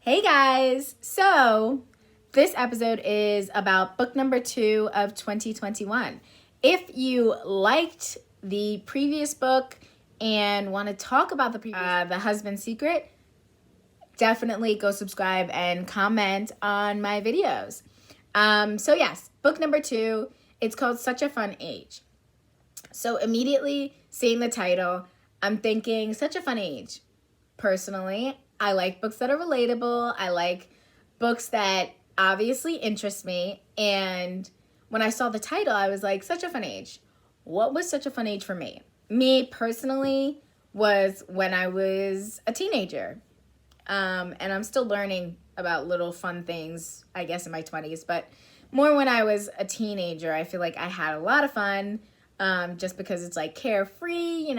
Hey guys! So, this episode is about book number 2 of 2021. If you liked the previous book and want to talk about The Husband's Secret, definitely go subscribe and comment on my videos. So yes, book number 2, it's called Such a Fun Age. So immediately seeing the title, I'm thinking Such a Fun Age. Personally, I like books that are relatable. I like books that obviously interest me. And when I saw the title, I was like, Such a Fun Age. What was such a fun age for me? Me personally was when I was a teenager. And I'm still learning about little fun things, I guess, in my 20s. But more when I was a teenager, I feel like I had a lot of fun. Just because it's like carefree,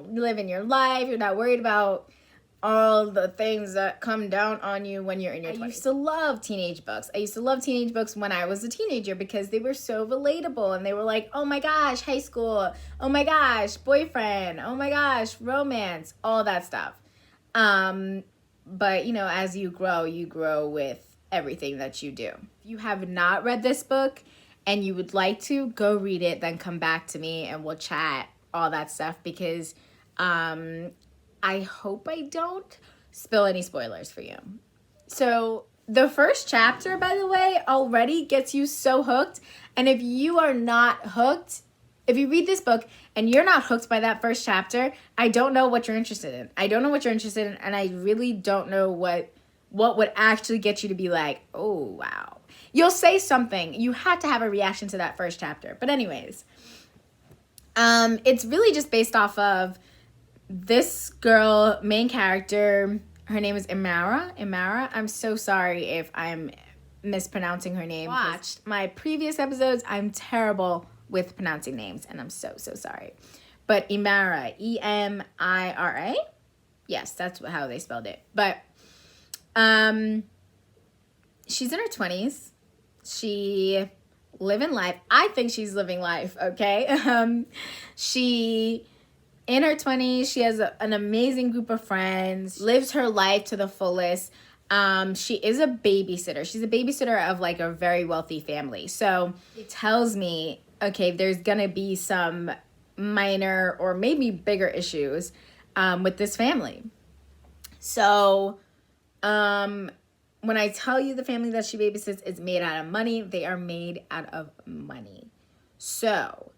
living your life. You're not worried about all the things that come down on you when you're in your 20s. I used to love teenage books. I used to love teenage books when I was a teenager because they were so relatable and they were like, oh my gosh, high school. Oh my gosh, boyfriend. Oh my gosh, romance. All that stuff. But, as you grow with everything that you do. If you have not read this book and you would like to, go read it, then come back to me and we'll chat, all that stuff, because I hope I don't spill any spoilers for you. So the first chapter, by the way, already gets you so hooked. And if you are not hooked, if you read this book and you're not hooked by that first chapter, I don't know what you're interested in. And I really don't know what would actually get you to be like, oh, wow. You'll say something. You had to have a reaction to that first chapter. But anyways, it's really just based off of this girl, main character. Her name is Imara. I'm so sorry if I'm mispronouncing her name. Watched my previous episodes. I'm terrible with pronouncing names, and I'm so sorry. But Imara, E-M-I-R-A. Yes, that's how they spelled it. But she's in her 20s. She living life. I think she's living life, okay? In her 20s, she has an amazing group of friends, lives her life to the fullest. She is a babysitter. She's a babysitter of like a very wealthy family. So it tells me, okay, there's going to be some minor or maybe bigger issues with this family. So when I tell you the family that she babysits is made out of money, they are made out of money. So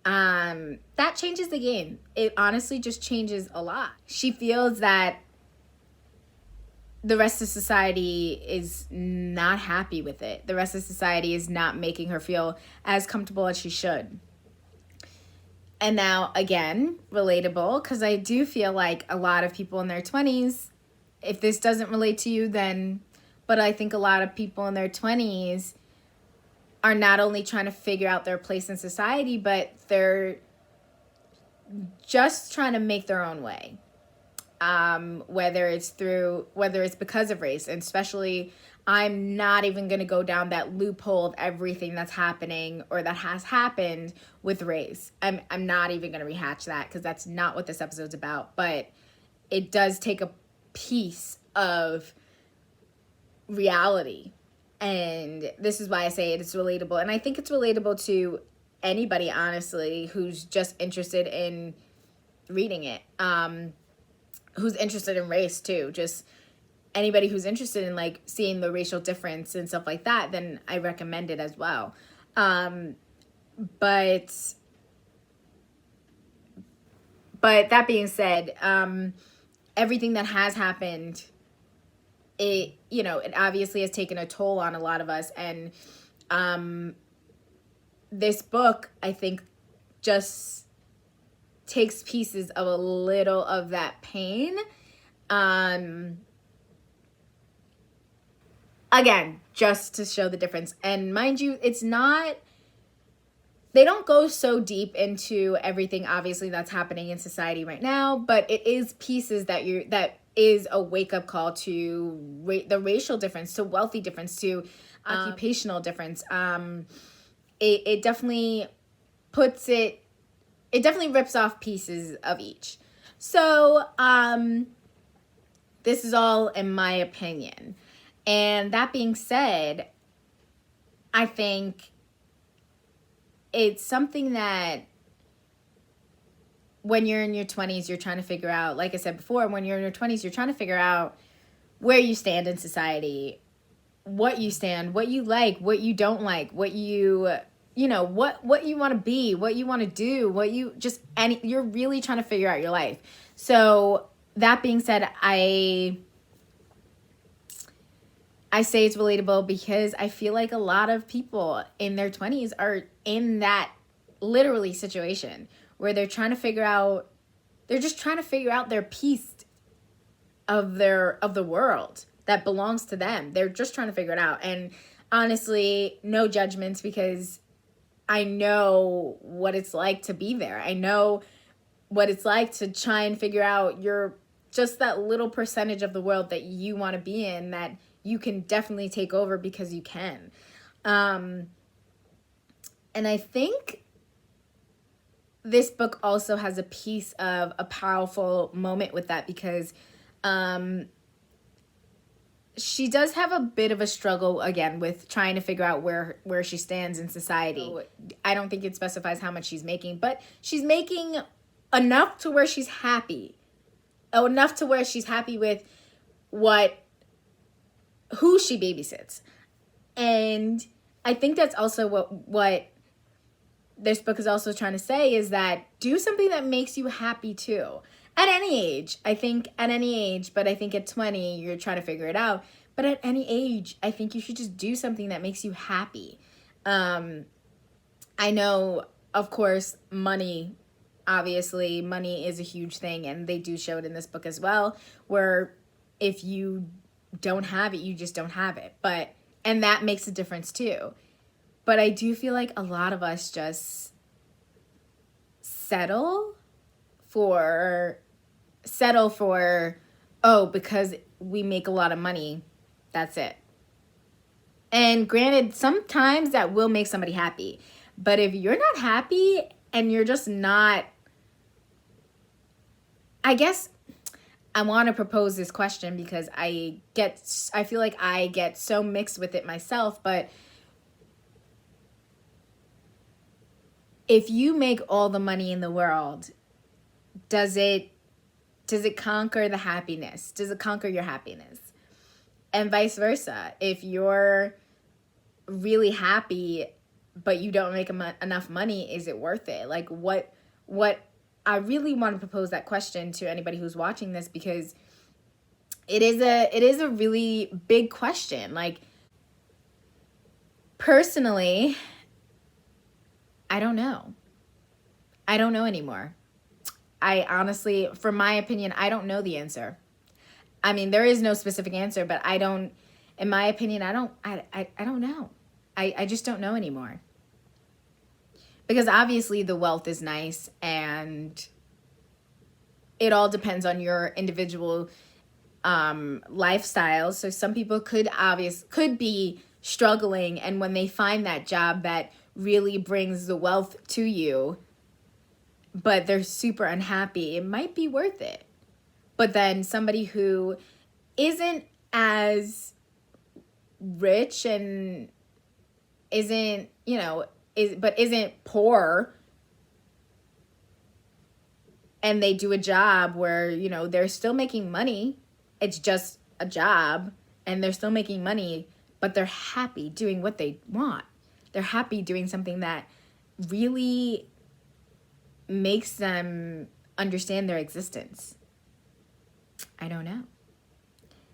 that changes the game. It honestly just changes a lot. She feels that the rest of society is not happy with it. The rest of society is not making her feel as comfortable as she should. And now, again, relatable, because I do feel like a lot of people in their 20s, if this doesn't relate to you, then, but I think a lot of people in their 20s are not only trying to figure out their place in society, but they're just trying to make their own way. Whether it's because of race, and especially I'm not even going to go down that loophole of everything that's happening or that has happened with race. I'm not even going to rehash that because that's not what this episode's about, but it does take a piece of reality. And this is why I say it's relatable. And I think it's relatable to anybody, honestly, who's just interested in reading it. Who's interested in race, too. Just anybody who's interested in, like, seeing the racial difference and stuff like that, then I recommend it as well. But that being said, everything that has happened, it obviously has taken a toll on a lot of us. And this book, I think, just takes pieces of a little of that pain. Again, just to show the difference. And mind you, they don't go so deep into everything, obviously, that's happening in society right now, but it is pieces that is a wake-up call to the racial difference, to wealthy difference, to occupational difference. It definitely rips off pieces of each. So this is all in my opinion. And that being said, I think it's something that when you're in your 20s, you're trying to figure out, like I said before, when you're in your 20s, you're trying to figure out where you stand in society, what you stand, what you like, what you don't like, what you know, what you want to be, what you want to do, what you just, and you're really trying to figure out your life. So that being said, I say it's relatable because I feel like a lot of people in their 20s are in that literally situation where they're trying to figure out, they're just trying to figure out their piece of the world that belongs to them. They're just trying to figure it out. And honestly, no judgments, because I know what it's like to be there. I know what it's like to try and figure out just that little percentage of the world that you want to be in, that you can definitely take over because you can. And I think this book also has a piece of a powerful moment with that, because she does have a bit of a struggle, again, with trying to figure out where she stands in society. So I don't think it specifies how much she's making, but she's making enough to where she's happy. Enough to where she's happy with who she babysits. And I think that's also what this book is also trying to say, is that do something that makes you happy too. At any age, I think but I think at 20, you're trying to figure it out. But at any age, I think you should just do something that makes you happy. I know, of course, money is a huge thing, and they do show it in this book as well, where if you don't have it, you just don't have it. And that makes a difference too. But I do feel like a lot of us just settle for, because we make a lot of money, that's it. And granted, sometimes that will make somebody happy. But if you're not happy and you're just not, I guess I want to propose this question because I feel like I get so mixed with it myself, but if you make all the money in the world, does it conquer the happiness? Does it conquer your happiness? And vice versa. If you're really happy, but you don't make enough money, is it worth it? Like what I really want to propose that question to anybody who's watching this, because it is a really big question. Like, personally, I don't know. I don't know anymore. I honestly, for my opinion, I don't know the answer. I mean, there is no specific answer, but in my opinion, I don't know. I just don't know anymore. Because obviously the wealth is nice, and it all depends on your individual lifestyle. So some people could be struggling, and when they find that job that really brings the wealth to you, but they're super unhappy, it might be worth it. But then somebody who isn't as rich and isn't, but isn't poor, and they do a job where, they're still making money. It's just a job, and they're still making money, but they're happy doing what they want. They're happy doing something that really makes them understand their existence. I don't know.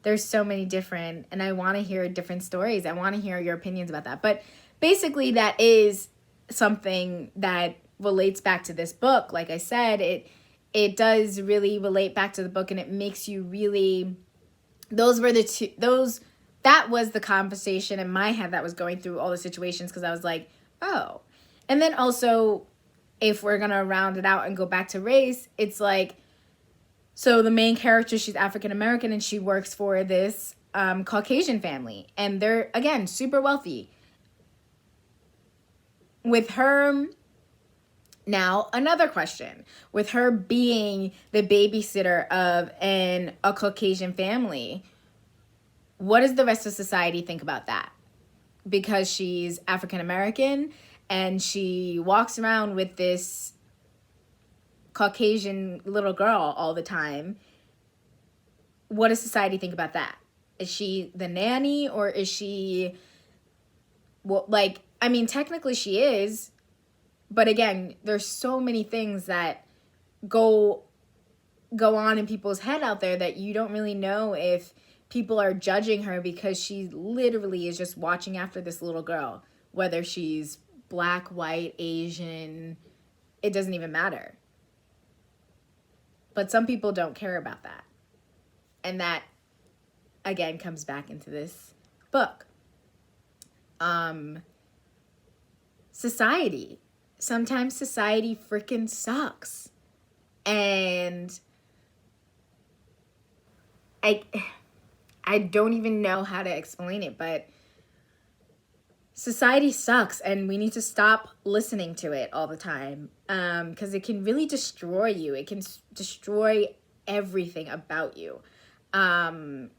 There's so many different, and I want to hear different stories. I want to hear your opinions about that. But basically, that is something that relates back to this book. Like I said, it does really relate back to the book, and it makes you really, that was the conversation in my head that was going through all the situations, because I was like, oh. And then also, if we're going to round it out and go back to race, it's like, so the main character, she's African-American, and she works for this Caucasian family. And they're, again, super wealthy. With her, now another question. With her being the babysitter of a Caucasian family, what does the rest of society think about that? Because she's African American and she walks around with this Caucasian little girl all the time. What does society think about that? Is she the nanny, or is she, well, like, I mean, technically she is, but again, there's so many things that go on in people's head out there that you don't really know if people are judging her because she literally is just watching after this little girl, whether she's black, white, Asian, it doesn't even matter. But some people don't care about that. And that, again, comes back into this book. Society. Sometimes society freaking sucks. And I don't even know how to explain it, but society sucks and we need to stop listening to it all the time, because it can really destroy you. It can destroy everything about you. And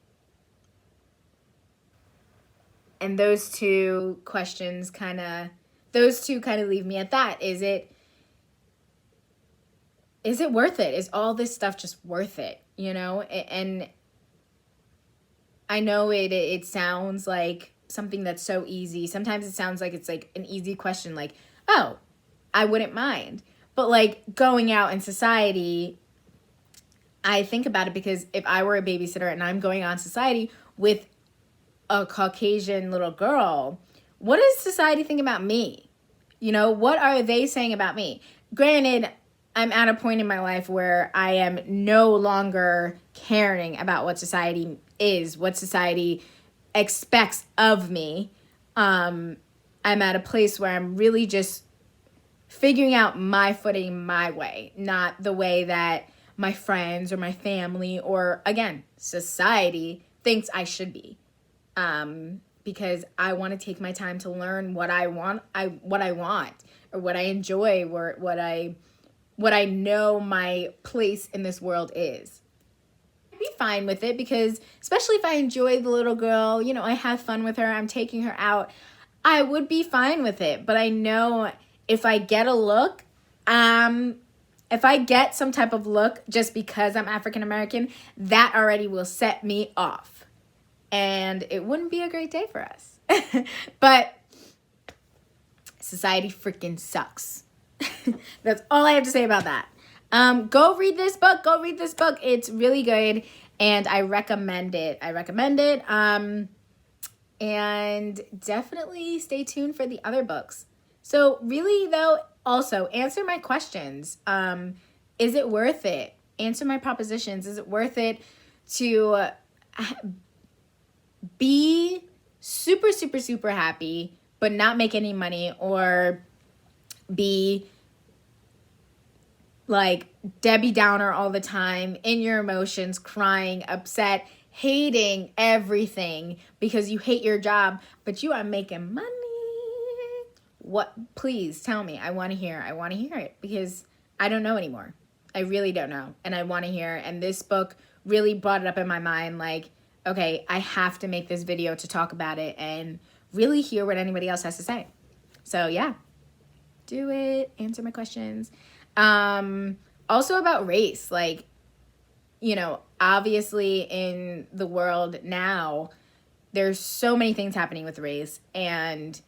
those two questions kind of leave me at that. Is it worth it? Is all this stuff just worth it? You know, and I know it sounds like something that's so easy. Sometimes it sounds like it's like an easy question, like, oh, I wouldn't mind. But like going out in society, I think about it because if I were a babysitter and I'm going on society with a Caucasian little girl, what does society think about me? You know, what are they saying about me? Granted, I'm at a point in my life where I am no longer caring about what society is, what society expects of me. I'm at a place where I'm really just figuring out my footing my way, not the way that my friends or my family or, again, society thinks I should be. Because I want to take my time to learn what I want, or what I enjoy, or what I know my place in this world is. I'd be fine with it because, especially if I enjoy the little girl, you know, I have fun with her, I'm taking her out, I would be fine with it. But I know if I get a look, if I get some type of look just because I'm African American, that already will set me off. And it wouldn't be a great day for us. But society freaking sucks. That's all I have to say about that. Go read this book. It's really good, and I recommend it. And definitely stay tuned for the other books. So really, though, also answer my questions. Is it worth it? Answer my propositions. Is it worth it to be super, super, super happy, but not make any money, or be like Debbie Downer all the time, in your emotions, crying, upset, hating everything because you hate your job, but you are making money? What? Please tell me. I want to hear it because I don't know anymore. I really don't know. And I want to hear. And this book really brought it up in my mind, like, okay, I have to make this video to talk about it and really hear what anybody else has to say. So yeah, do it. Answer my questions. Also about race, like, you know, obviously in the world now, there's so many things happening with race, and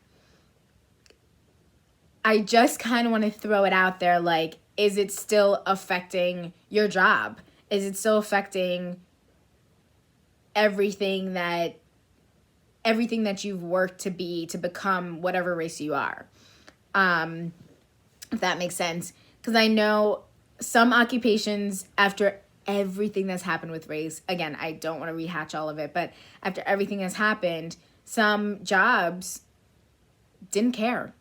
I just kind of want to throw it out there, like, is it still affecting your job? Is it still affecting everything that you've worked to become whatever race you are? If that makes sense. Because I know some occupations, after everything that's happened with race, again, I don't want to rehash all of it, but after everything has happened, some jobs didn't care.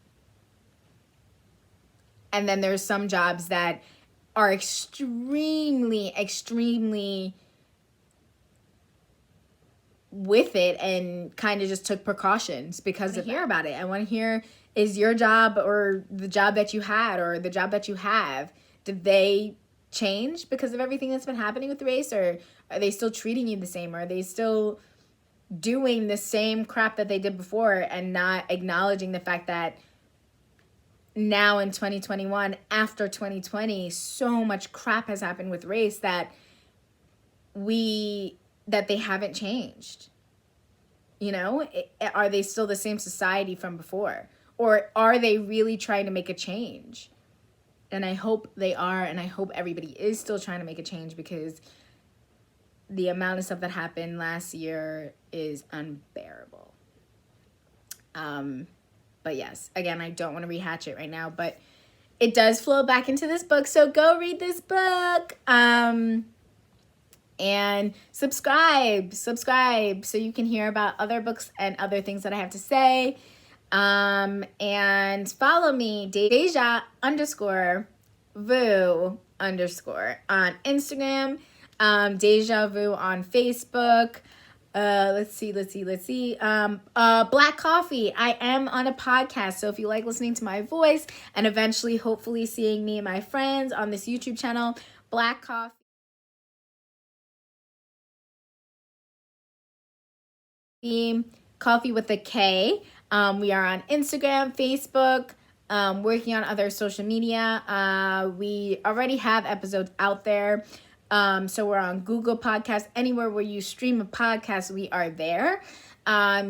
And then there's some jobs that are extremely, extremely with it and kind of just took precautions because of hear about it. I want to hear, is your job or the job that you had or the job that you have, did they change because of everything that's been happening with race, or are they still treating you the same? Or are they still doing the same crap that they did before and not acknowledging the fact that now in 2021, after 2020, so much crap has happened with race that they haven't changed. You know, are they still the same society from before? Or are they really trying to make a change? And I hope they are, and I hope everybody is still trying to make a change, because the amount of stuff that happened last year is unbearable. But yes, again, I don't want to rehash it right now, but it does flow back into this book, so go read this book. And subscribe so you can hear about other books and other things that I have to say. And follow me, Deja_vu_ on Instagram, Deja Vu on Facebook. Let's see. Black Koffee. I am on a podcast, so if you like listening to my voice and eventually, hopefully, seeing me and my friends on this YouTube channel, Black Koffee. Koffee with a K. We are on Instagram, Facebook, working on other social media. We already have episodes out there. So we're on Google Podcasts, anywhere where you stream a podcast, we are there.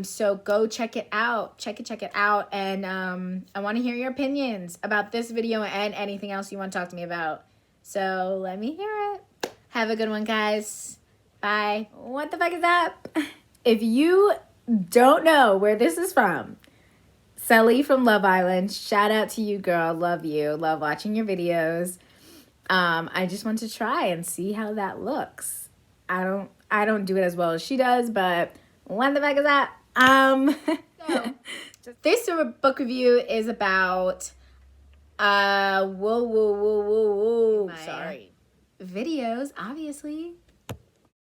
So go check it out. Check it out. And I want to hear your opinions about this video and anything else you want to talk to me about. So let me hear it. Have a good one, guys. Bye. What the fuck is up? If you don't know where this is from, Sully from Love Island, shout out to you, girl. Love you. Love watching your videos. I just want to try and see how that looks. I don't do it as well as she does, but what the fuck is that? So, this book review is about sorry, videos, obviously.